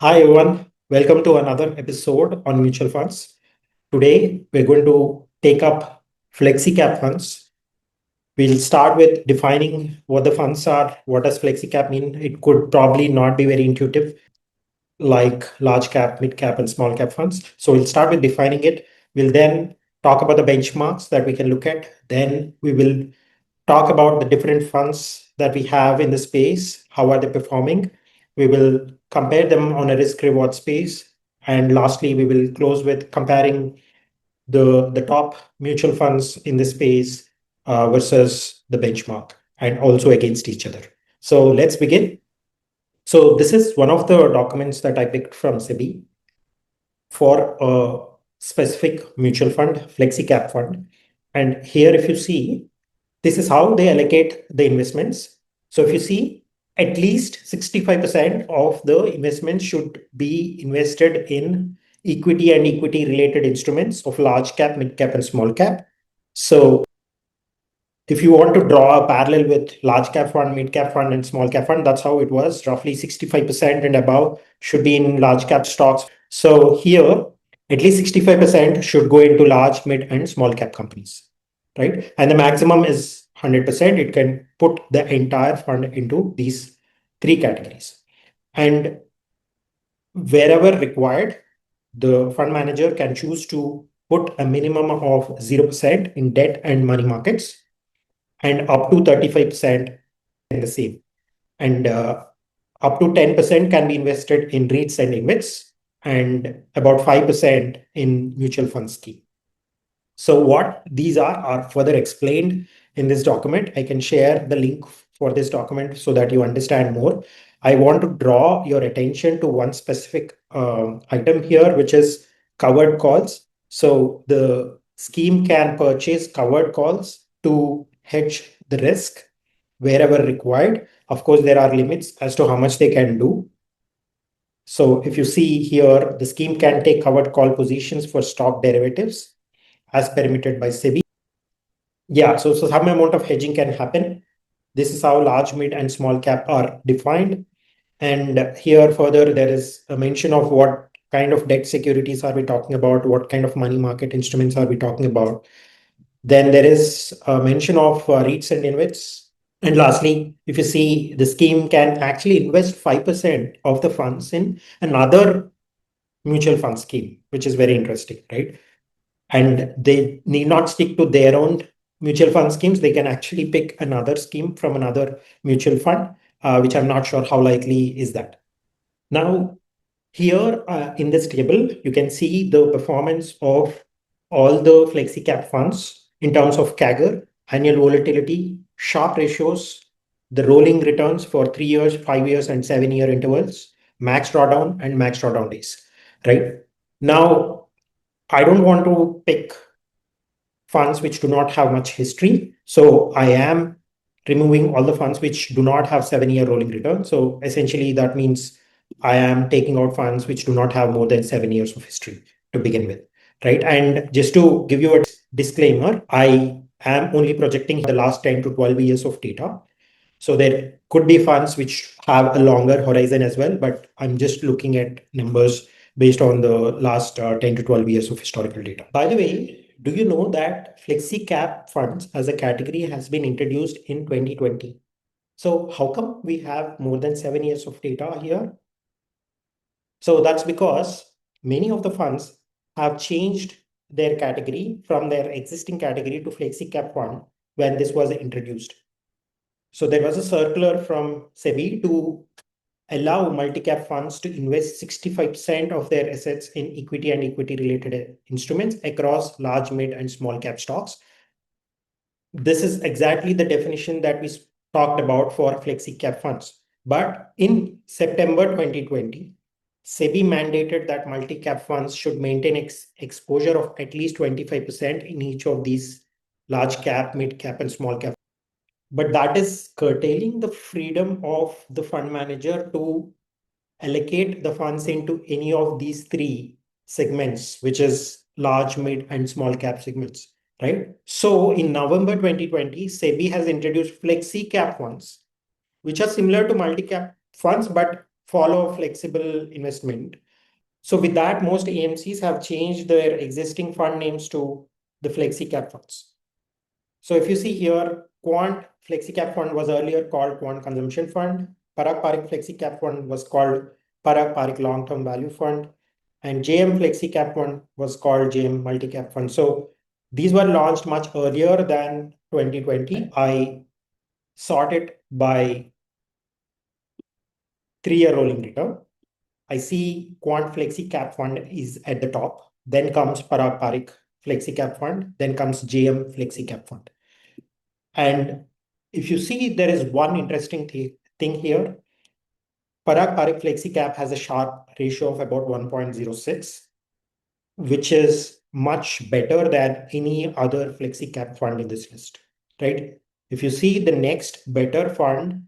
Hi everyone, welcome to another episode on mutual funds. Today we're going to take up FlexiCap funds. We'll start with defining what the funds are. What does FlexiCap mean? It could probably not be very intuitive like large cap, mid cap, and small cap funds. So we'll start with defining it. We'll then talk about the benchmarks that we can look at. Then we will talk about the different funds that we have in the space. How are they performing? We will compare them on a risk reward space. And lastly, we will close with comparing the top mutual funds in the space versus the benchmark and also against each other. So let's begin. So this is one of the documents that I picked from SEBI for a specific mutual fund, FlexiCap fund. And here, if you see, this is how they allocate the investments. So if you see, at least 65% of the investments should be invested in equity and equity related instruments of large cap, mid cap, and small cap. So if you want to draw a parallel with large cap fund, mid cap fund, and small cap fund, that's how it was. Roughly 65% and above should be in large cap stocks. So here, at least 65% should go into large, mid, and small cap companies, right? And the maximum is 100%. It can put the entire fund into these three categories. And wherever required, the fund manager can choose to put a minimum of 0% in debt and money markets and up to 35% in the same. And up to 10% can be invested in REITs and InvITs and about 5% in mutual fund scheme. So what these are further explained in this document. I can share the link for this document so that you understand more. I want to draw your attention to one specific item here, which is covered calls. So the scheme can purchase covered calls to hedge the risk wherever required. Of course, there are limits as to how much they can do. So if you see here, the scheme can take covered call positions for stock derivatives as permitted by SEBI. Yeah, so some amount of hedging can happen. This is how large, mid, and small cap are defined. And here further, there is a mention of what kind of debt securities are we talking about, what kind of money market instruments are we talking about. Then there is a mention of REITs and InvITs. And lastly, if you see, the scheme can actually invest 5% of the funds in another mutual fund scheme, which is very interesting, right? And they need not stick to their own mutual fund schemes. They can actually pick another scheme from another mutual fund, which I'm not sure how likely is that. Now, here in this table, you can see the performance of all the FlexiCap funds in terms of CAGR, annual volatility, Sharpe ratios, the rolling returns for 3 years, 5 years, and 7-year intervals, max drawdown, and max drawdown days, right? Now, I don't want to pick funds which do not have much history. So I am removing all the funds which do not have 7-year rolling return. So essentially that means I am taking out funds which do not have more than 7 years of history to begin with, right? And just to give you a disclaimer, I am only projecting the last 10 to 12 years of data. So there could be funds which have a longer horizon as well, but I'm just looking at numbers based on the last 10 to 12 years of historical data. By the way, do you know that FlexiCap funds as a category has been introduced in 2020? So how come we have more than 7 years of data here? So that's because many of the funds have changed their category from their existing category to FlexiCap fund when this was introduced. So there was a circular from SEBI to allow multi-cap funds to invest 65% of their assets in equity and equity related instruments across large, mid, and small cap stocks. This is exactly the definition that we talked about for FlexiCap funds. But in September 2020, SEBI mandated that multi-cap funds should maintain exposure of at least 25% in each of these large cap, mid cap, and small cap. But that is curtailing the freedom of the fund manager to allocate the funds into any of these three segments, which is large, mid, and small cap segments, right? So in November 2020, SEBI has introduced FlexiCap funds, which are similar to multi-cap funds, but follow flexible investment. So with that, most AMCs have changed their existing fund names to the FlexiCap funds. So if you see here, Quant FlexiCap Fund was earlier called Quant Consumption Fund. Parag Parikh FlexiCap Fund was called Parag Parikh Long Term Value Fund. And JM FlexiCap Fund was called JM Multicap Fund. So these were launched much earlier than 2020. I sort it by 3-year rolling return. I see Quant FlexiCap Fund is at the top. Then comes Parag Parikh FlexiCap Fund. Then comes JM FlexiCap Fund. And if you see, there is one interesting thing here. Parag Parikh FlexiCap has a Sharpe ratio of about 1.06, which is much better than any other FlexiCap fund in this list, right? If you see the next better fund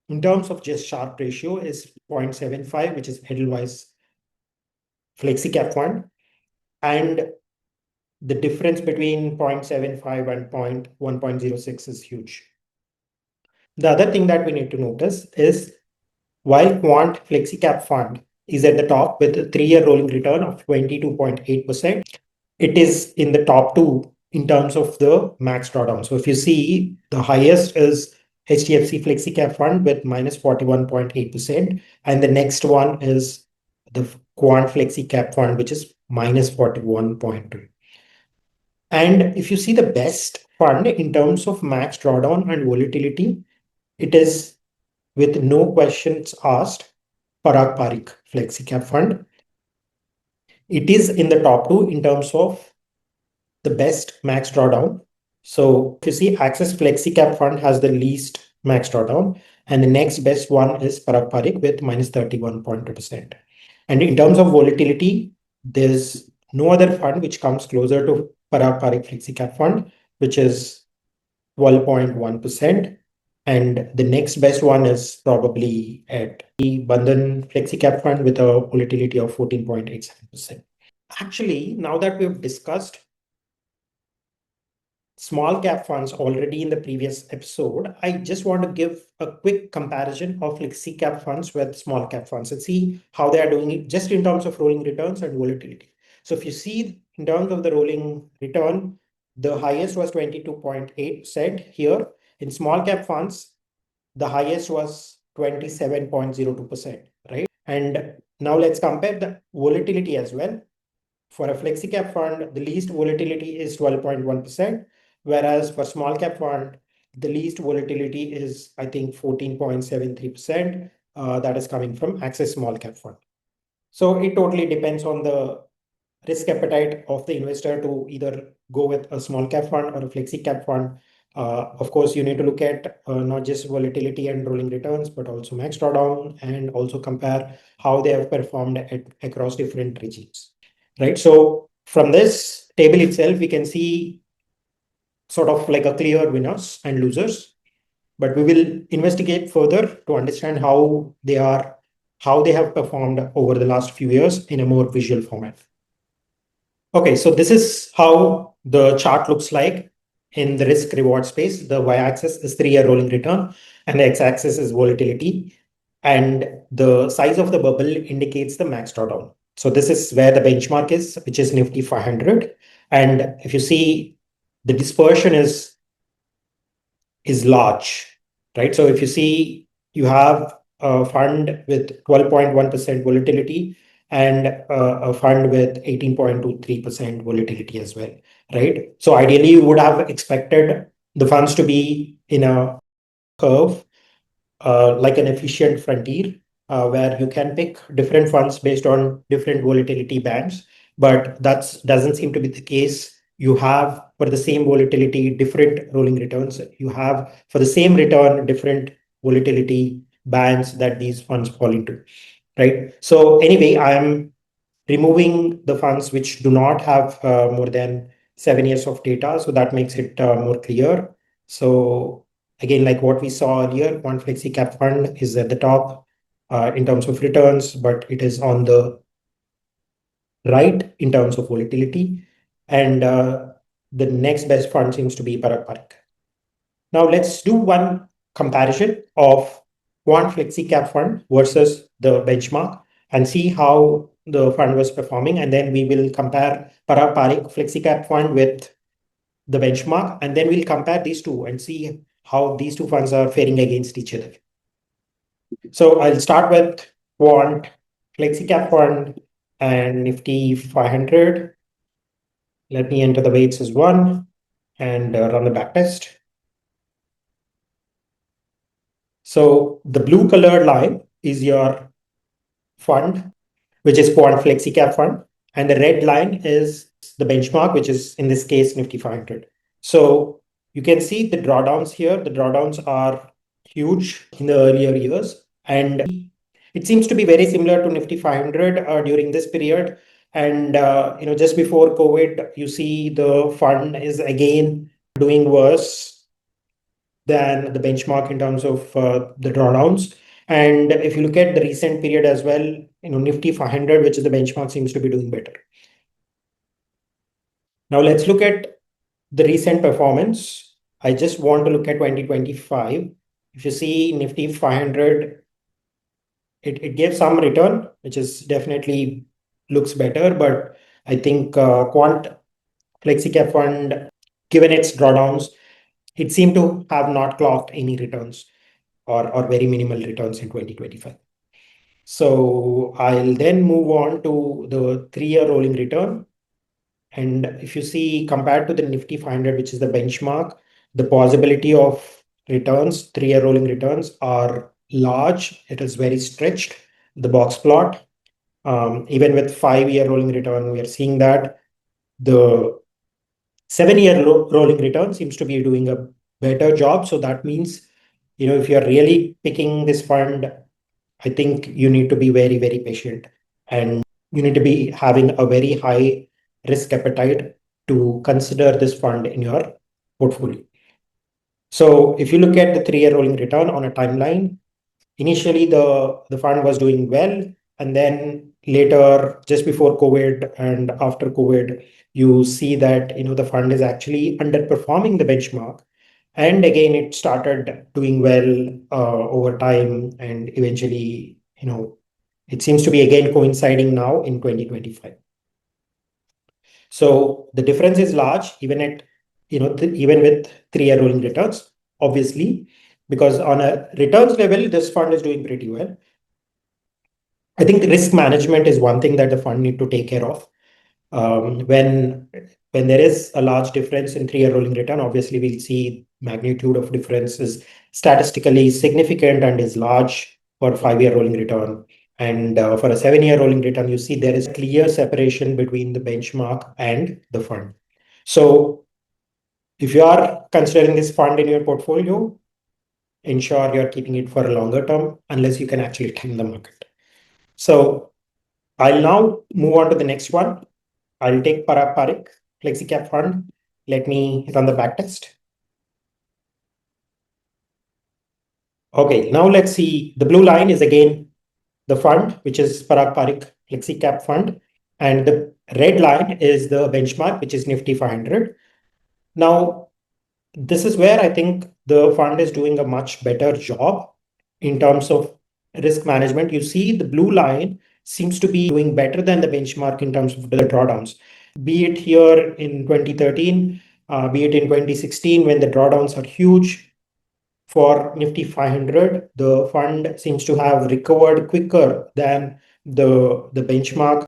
in terms of just Sharpe ratio is 0.75, which is Edelweiss FlexiCap fund. And the difference between 0.75 and 1.06 is huge. The other thing that we need to notice is while Quant FlexiCap Fund is at the top with a 3-year rolling return of 22.8%, it is in the top two in terms of the max drawdown. So if you see, the highest is HDFC FlexiCap Fund with minus 41.8%, and the next one is the Quant FlexiCap Fund, which is minus 41.2. And if you see the best fund in terms of max drawdown and volatility, it is with no questions asked, Parag Parikh FlexiCap Fund. It is in the top two in terms of the best max drawdown. So if you see, Axis FlexiCap Fund has the least max drawdown, and the next best one is Parag Parikh with minus 31.2%. And in terms of volatility, there's no other fund which comes closer to Parag Parikh FlexiCap Fund, which is 12.1%. And the next best one is probably at the Bandhan FlexiCap Fund with a volatility of 14.87%. Actually, now that we've discussed small cap funds already in the previous episode, I just want to give a quick comparison of flexi cap funds with small cap funds and see how they are doing it just in terms of rolling returns and volatility. So if you see in terms of the rolling return, the highest was 22.8% here. In small cap funds, the highest was 27.02%, right? And now let's compare the volatility as well. For a flexi cap fund, the least volatility is 12.1%, whereas for small cap fund, the least volatility is, I think, 14.73%. That is coming from Axis Small Cap Fund. So it totally depends on the risk appetite of the investor to either go with a small cap fund or a flexi cap fund. Of course, you need to look at not just volatility and rolling returns, but also max drawdown and also compare how they have performed across different regimes, right? So from this table itself, we can see sort of like a clear winners and losers, but we will investigate further to understand how they have performed over the last few years in a more visual format. Okay, so this is how the chart looks like in the risk reward space. The y-axis is 3-year rolling return and the x-axis is volatility. And the size of the bubble indicates the max drawdown. So this is where the benchmark is, which is Nifty 500. And if you see, the dispersion is large, right? So if you see, you have a fund with 12.1% volatility and a fund with 18.23% volatility as well, right? So ideally, you would have expected the funds to be in a curve, like an efficient frontier, where you can pick different funds based on different volatility bands, but that doesn't seem to be the case. You have for the same volatility, different rolling returns. You have for the same return, different volatility bands that these funds fall into, right? So anyway, I'm removing the funds which do not have more than 7 years of data. So that makes it more clear. So again, like what we saw earlier, one Flexi Cap Fund is at the top in terms of returns, but it is on the right in terms of volatility. And the next best fund seems to be Parag Parikh. Now let's do one comparison of Quant FlexiCap fund versus the benchmark and see how the fund was performing. And then we will compare Parag Parikh FlexiCap fund with the benchmark. And then we'll compare these two and see how these two funds are faring against each other. So I'll start with Quant FlexiCap fund and Nifty 500. Let me enter the weights as one and run the backtest. So the blue colored line is your fund, which is Quant FlexiCap fund. And the red line is the benchmark, which is in this case Nifty 500. So you can see the drawdowns here. The drawdowns are huge in the earlier years. And it seems to be very similar to Nifty 500 during this period. And just before COVID, you see the fund is again doing worse than the benchmark in terms of the drawdowns. And if you look at the recent period as well, Nifty 500, which is the benchmark, seems to be doing better. Now let's look at the recent performance. I just want to look at 2025. If you see Nifty 500, it gave some return, which is definitely looks better, but I think Quant FlexiCap fund, given its drawdowns, it seemed to have not clocked any returns or very minimal returns in 2025. So I'll then move on to the 3-year rolling return. And if you see, compared to the Nifty 500, which is the benchmark, the possibility of returns, 3-year rolling returns are large. It is very stretched, the box plot. Even with 5-year rolling return, we are seeing that the 7-year rolling return seems to be doing a better job. So that means, if you're really picking this fund, I think you need to be very, very patient and you need to be having a very high risk appetite to consider this fund in your portfolio. So if you look at the 3-year rolling return on a timeline, initially the fund was doing well, and then later, just before COVID and after COVID, you see that the fund is actually underperforming the benchmark. And again, it started doing well over time, and eventually, it seems to be again coinciding now in 2025. So the difference is large, even at even with 3-year rolling returns, obviously, because on a returns level, this fund is doing pretty well. I think risk management is one thing that the fund need to take care of. When there is a large difference in 3-year rolling return, obviously we'll see magnitude of difference is statistically significant and is large for 5-year rolling return. And for a 7-year rolling return, you see there is clear separation between the benchmark and the fund. So if you are considering this fund in your portfolio, ensure you're keeping it for a longer term, unless you can actually time the market. So I'll now move on to the next one. I'll take Parag Parikh FlexiCap fund. Let me run the backtest. Okay, now let's see. The blue line is again the fund, which is Parag Parikh FlexiCap fund. And the red line is the benchmark, which is Nifty 500. Now, this is where I think the fund is doing a much better job in terms of risk management. You see the blue line seems to be doing better than the benchmark in terms of the drawdowns, be it here in 2013, be it in 2016 when the drawdowns are huge. For Nifty 500, the fund seems to have recovered quicker than the benchmark.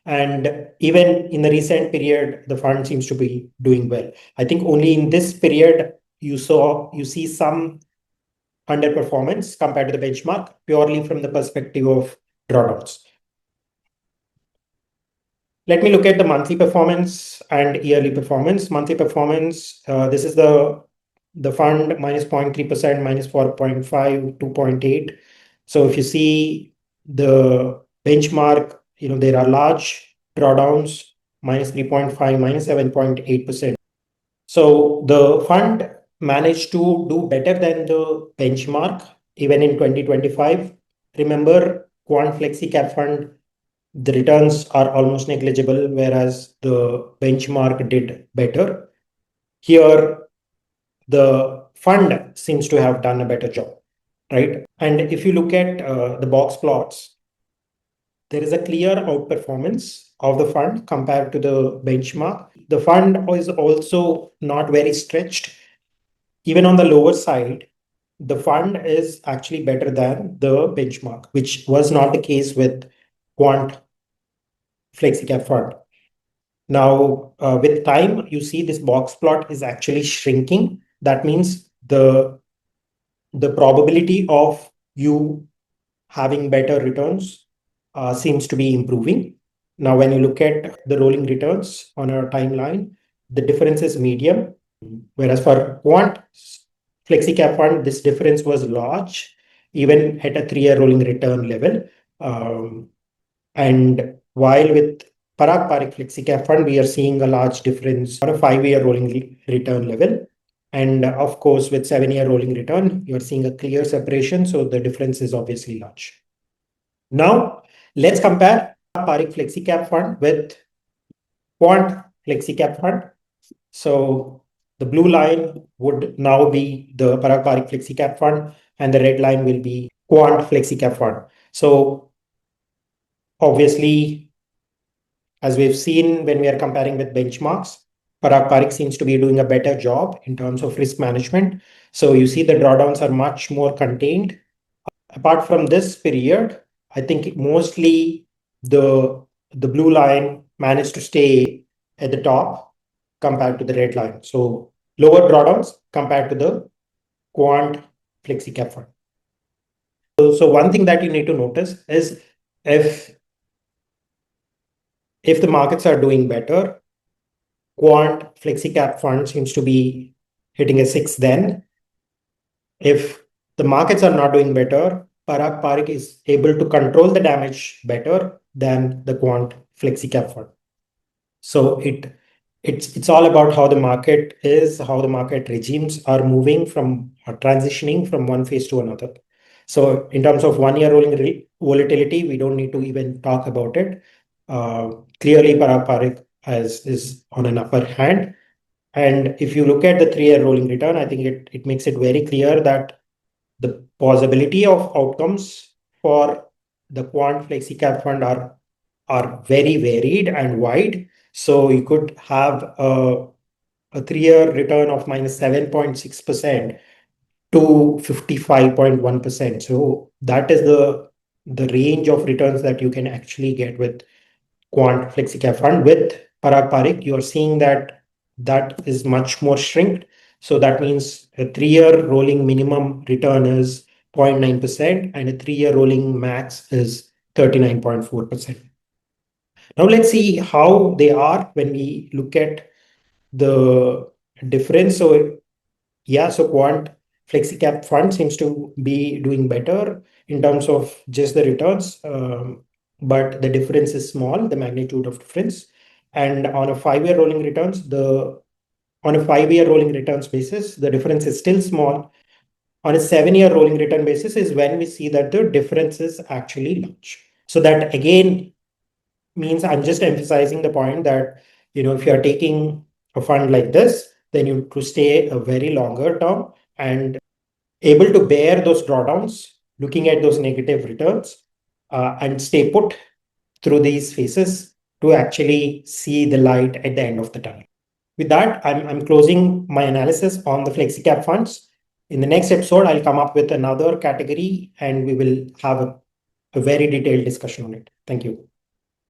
And even in the recent period, the fund seems to be doing well. I think only in this period, you see some underperformance compared to the benchmark purely from the perspective of drawdowns. Let me look at the monthly performance and yearly performance. Monthly performance, this is the fund minus 0.3%, minus 4.5, 2.8. So if you see the benchmark, there are large drawdowns, minus 3.5, minus 7.8%. So the fund managed to do better than the benchmark even in 2025. Remember, Quant FlexiCap fund, the returns are almost negligible, whereas the benchmark did better. Here, the fund seems to have done a better job. right? And if you look at the box plots, there is a clear outperformance of the fund compared to the benchmark. The fund is also not very stretched. Even on the lower side, the fund is actually better than the benchmark, which was not the case with Quant FlexiCap fund. Now, with time, you see this box plot is actually shrinking. That means the probability of you having better returns seems to be improving. Now, when you look at the rolling returns on our timeline, the difference is medium. Whereas for Quant FlexiCap fund, this difference was large, even at a 3-year rolling return level. And while with Parag Parikh FlexiCap fund, we are seeing a large difference on a 5-year rolling return level. And of course, with 7-year rolling return, you're seeing a clear separation. So the difference is obviously large. Now, let's compare Parikh FlexiCap fund with Quant FlexiCap fund. So the blue line would now be the Parag Parikh FlexiCap fund, and the red line will be Quant FlexiCap fund. So obviously, as we've seen when we are comparing with benchmarks, Parag Parikh seems to be doing a better job in terms of risk management. So you see the drawdowns are much more contained. Apart from this period, I think mostly the blue line managed to stay at the top compared to the red line. So lower drawdowns compared to the Quant FlexiCap fund. So one thing that you need to notice is if the markets are doing better, Quant FlexiCap fund seems to be hitting a 6 then. If the markets are not doing better, Parag Parikh is able to control the damage better than the Quant FlexiCap fund. So it's all about how the market is, how the market regimes are moving from or transitioning from one phase to another. So in terms of 1-year rolling volatility, we don't need to even talk about it. Clearly, Parag Parikh is on an upper hand. And if you look at the 3-year rolling return, I think it makes it very clear that the possibility of outcomes for the Quant FlexiCap fund are very varied and wide. So you could have a 3-year return of minus 7.6% to 55.1%. So that is the range of returns that you can actually get with Quant FlexiCap fund. With Parag Parikh, you are seeing that is much more shrinked. So that means a 3-year rolling minimum return is 0.9% and a 3-year rolling max is 39.4%. Now let's see how they are when we look at the difference. So yeah, so Quant FlexiCap fund seems to be doing better in terms of just the returns, but the difference is small, the magnitude of difference. And on a 5-year rolling returns, on a 5-year rolling returns basis, the difference is still small. On a 7-year rolling return basis is when we see that the difference is actually large. So that again means I'm just emphasizing the point that, if you are taking a fund like this, then you to stay a very longer term and able to bear those drawdowns, looking at those negative returns, and stay put through these phases to actually see the light at the end of the tunnel. With that, I'm closing my analysis on the FlexiCap funds. In the next episode, I'll come up with another category and we will have a very detailed discussion on it. Thank you.